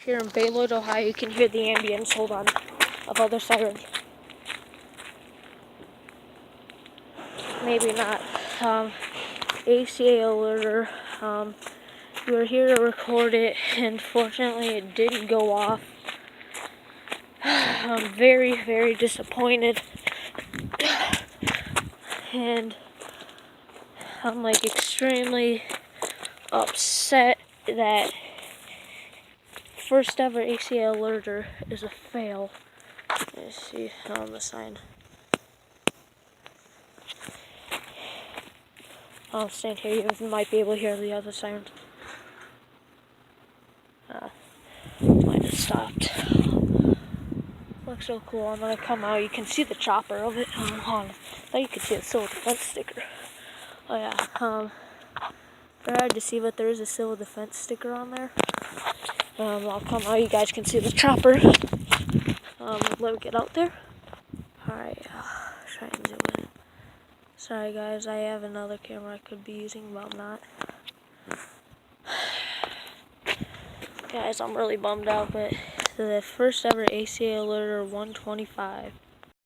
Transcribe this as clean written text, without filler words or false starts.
Here in Bayloid, Ohio, you can hear the ambience, hold on, of other sirens. Maybe not. ACA alerter. We were here to record it, and fortunately it didn't go off. I'm very, very disappointed. And I'm like extremely upset that first ever ACA alerter is a fail. Let's see on the sign. I'll stand here. You might be able to hear the other sirens. Might have stopped. Looks so cool. I'm gonna come out. You can see the chopper of it. I thought you could see the civil defense sticker. Oh yeah. Very hard to see, but there is a civil defense sticker on there. I'll come out. You guys can see the chopper. Let me get out there. Alright. Try and zoom in. Sorry guys, I have another camera I could be using, but I'm not. Guys, I'm really bummed out, but the first ever ACA alerter 125